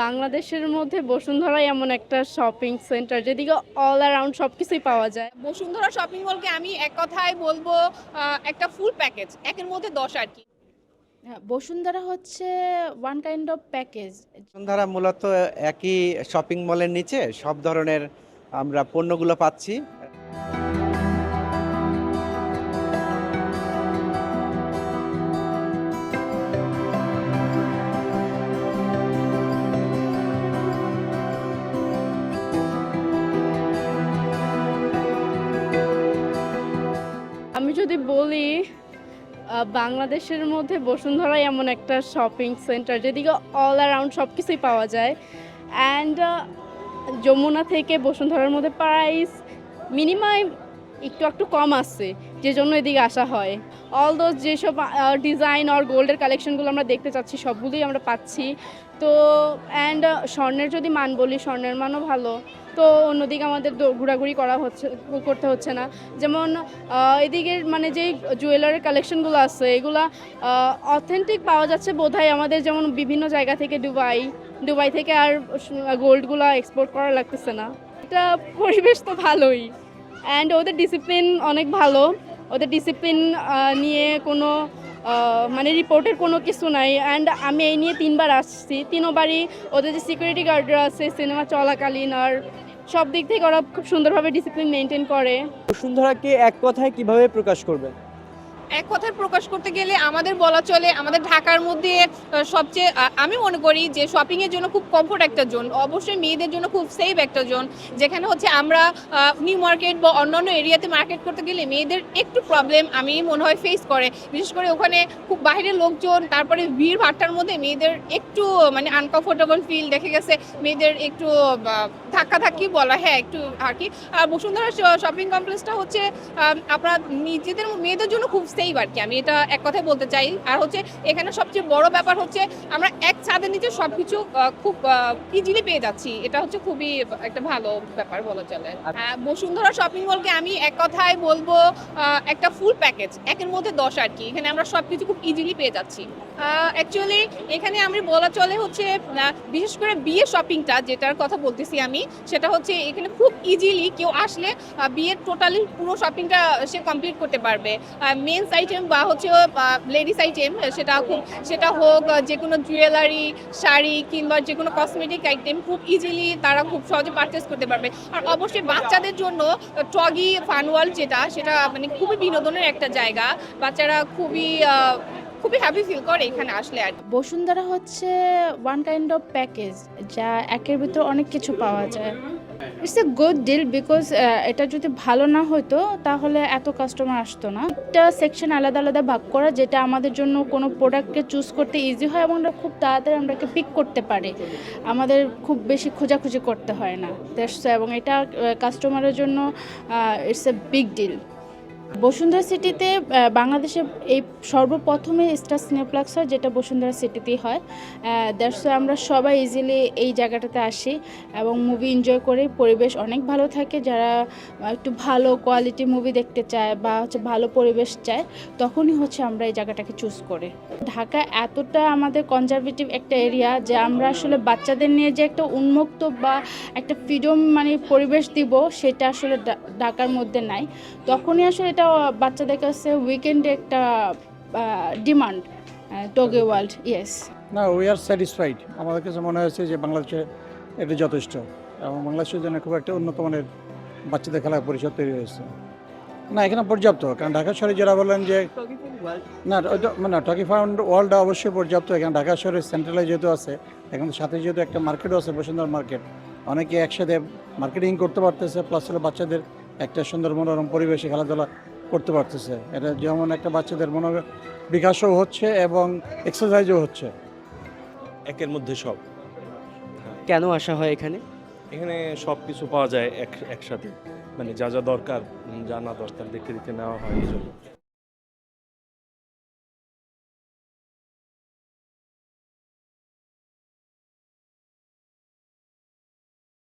বাংলাদেশের মধ্যে বসুন্ধরাই এমন একটা শপিং সেন্টার যেদিকে অল অ্যারাউন্ড সবকিছুই পাওয়া যায়। বসুন্ধরা শপিং মলকে আমি এক কথায় বলবো একটা ফুল প্যাকেজ, একের মধ্যে 10 আর কি। হ্যাঁ, বসুন্ধরা হচ্ছে one kind of package. Bashundhara মূলত একই শপিং মলের নিচে সব ধরনের আমরা পণ্যগুলো পাচ্ছি। আমি যদি বলি বাংলাদেশের মধ্যে বসুন্ধরাই এমন একটা শপিং সেন্টার যেদিকে অল অ্যারাউন্ড সবকিছুই পাওয়া যায়। অ্যান্ড যমুনা থেকে বসুন্ধরার মধ্যে প্রাইস মিনিমাম একটু কম আসছে, যে জন্য এদিকে আসা হয়। অল দোজ যেসব ডিজাইন আর গোল্ডের কালেকশনগুলো আমরা দেখতে চাচ্ছি সবগুলোই আমরা পাচ্ছি। তো অ্যান্ড স্বর্ণের যদি মান বলি, স্বর্ণের মানও ভালো। তো অন্যদিকে আমাদের ঘোরাঘুরি করতে হচ্ছে না। যেমন এদিকের মানে যেই জুয়েলারি কালেকশনগুলো আছে এগুলা অথেন্টিক পাওয়া যাচ্ছে বোধহয় আমাদের, যেমন বিভিন্ন জায়গা থেকে দুবাই থেকে আর গোল্ডগুলো এক্সপোর্ট করা লাগতেছে না। এটা পরিবেশ তো ভালোই, অ্যান্ড ওদের ডিসিপ্লিন অনেক ভালো। ওদের ডিসিপ্লিন নিয়ে কোনো মানে রিপোর্টের কোনো কিছু নাই। অ্যান্ড আমি এই নিয়ে 3বার আসছি, 3বারই ওদের যে সিকিউরিটি গার্ডরা আছে সিনেমা চলাকালীন আর সব দিক থেকে ওরা খুব সুন্দরভাবে ডিসিপ্লিন মেনটেন করে। বসুন্ধরাকে এক কথায় কিভাবে প্রকাশ করবেন? এক কথায় প্রকাশ করতে গেলে আমাদের বলা চলে আমাদের ঢাকার মধ্যে সবচেয়ে আমি মনে করি যে শপিং এর জন্য খুব কমফোর্ট একটা জোন, অবশ্যই মেয়েদের জন্য খুব সেফ একটা জোন। যেখানে হচ্ছে আমরা নিউ মার্কেট বা অন্যান্য এরিয়াতে মার্কেট করতে গেলে মেয়েদের একটু প্রবলেম আমি মনে হয় ফেস করে, বিশেষ করে ওখানে খুব বাইরের লোকজন, তারপরে ভিড় ভাট্টার মধ্যে মেয়েদের একটু মানে আনকমফোর্টেবল ফিল দেখে গেছে, মেয়েদের একটু ধাক্কাধাক্কি বলা, হ্যাঁ একটু আর কি। আর বসুন্ধরা শপিং কমপ্লেক্সটা হচ্ছে আপনার নিজেদের মেয়েদের জন্য খুব সেফ আর কি, আমি এটা এক কথায় বলতে চাই। আর হচ্ছে এখানে সবচেয়ে বড় ব্যাপার হচ্ছে আমরা এক ছাদের নিচে সবকিছু খুব ইজিলি পেয়ে যাচ্ছি, এটা হচ্ছে খুবই একটা ভালো ব্যাপার বলা চলে। বসুন্ধরা শপিং মলকে আমি এক কথায় বলবো একটা ফুল প্যাকেজ, একের মধ্যে 10 আর কি। এখানে আমরা সবকিছু খুব ইজিলি পেয়ে যাচ্ছি। অ্যাকচুয়ালি এখানে আমি বলা চলে হচ্ছে বিশেষ করে বিয়ে শপিংটা যেটার কথা বলতেছি আমি, সেটা হচ্ছে এখানে খুব ইজিলি কেউ আসলে বিয়ের টোটালি পুরো শপিংটা সে কমপ্লিট করতে পারবে। মেন্স আইটেম বা হচ্ছে লেডিস আইটেম, সেটা হোক যে কোনো জুয়েলারি, শাড়ি কিংবা যে কোনো কসমেটিক আইটেম খুব ইজিলি তারা খুব সহজে পারচেস করতে পারবে। আর অবশ্যই বাচ্চাদের জন্য টগি ফান ওয়ার্ল্ড সেটা মানে খুবই বিনোদনের একটা জায়গা, বাচ্চারা খুবই হ্যাপি ফিল করে এখানে আসলে। আর বসুন্ধরা হচ্ছে ওয়ান কাইন্ড অফ প্যাকেজ, যা একের ভিতর অনেক কিছু পাওয়া যায়। It's a good deal because এটা যদি ভালো না হতো তাহলে এত কাস্টমার আসতো না। একটা সেকশন আলাদা আলাদা ভাগ করা, যেটা আমাদের জন্য কোনো প্রোডাক্টকে চুজ করতে ইজি হয় এবং আমরা খুব তাড়াতাড়ি আমরাকে পিক করতে পারি, আমাদের খুব বেশি খোঁজাখুঁজি করতে হয় না। এবং এটা কাস্টমারের জন্য it's a big deal. Bashundhara সিটিতে বাংলাদেশে এই সর্বপ্রথমে স্টার সিনেপ্লেক্স হয়, যেটা বসুন্ধরা সিটিতেই হয়। দ্যাটস আমরা সবাই ইজিলি এই জায়গাটাতে আসি এবং মুভি এনজয় করি। পরিবেশ অনেক ভালো থাকে, যারা একটু ভালো কোয়ালিটি মুভি দেখতে চায় বা হচ্ছে ভালো পরিবেশ চায় তখনই হচ্ছে আমরা এই জায়গাটাকে চুজ করি। ঢাকা এতটা আমাদের কনজারভেটিভ একটা এরিয়া যে আমরা আসলে বাচ্চাদের নিয়ে যে একটা উন্মুক্ত বা একটা ফ্রিডম মানে পরিবেশ দিব সেটা আসলে ঢাকার মধ্যে নাই। তখনই আসলে এটা বাচ্চাদের কাছে উইকেন্ডে একটা ডিমান্ড। টগে ওয়ার্ল্ড, ইয়েস। না, উই আর স্যাটিসফাইড। আমাদের কাছে মনে হয়েছে যে বাংলাদেশে এটা যথেষ্ট এবং বাংলাদেশের জন্য খুব একটা উন্নত মানের বাচ্চাদের খেলার পরিসর তৈরি হয়েছে। না, এখানে পর্যাপ্ত, কারণ ঢাকা শহরে যারা বললেন যে না মানে টকি ফার্ম ওয়ার্ল্ডটা অবশ্যই পর্যাপ্ত। এখানে ঢাকা শহরের সেন্ট্রালে যেহেতু আছে, এখন সাথে যেহেতু একটা মার্কেটও আছে বসুন্ধরা মার্কেট, অনেকে একসাথে মার্কেটিং করতে পারতেছে, প্লাস হলো বাচ্চাদের একটা সুন্দর মনোরম পরিবেশে খেলাধুলা করতে পারতেছে। এটা যেমন একটা বাচ্চাদের বিকাশও হচ্ছে এবং এক্সারসাইজও হচ্ছে। একের মধ্যে সব। কেন আসা হয় এখানে? এখানে সব কিছু পাওয়া যায় একসাথে, মানে যা যা দরকার, যা না দরকার দেখে নেওয়া হয় এই জন্য।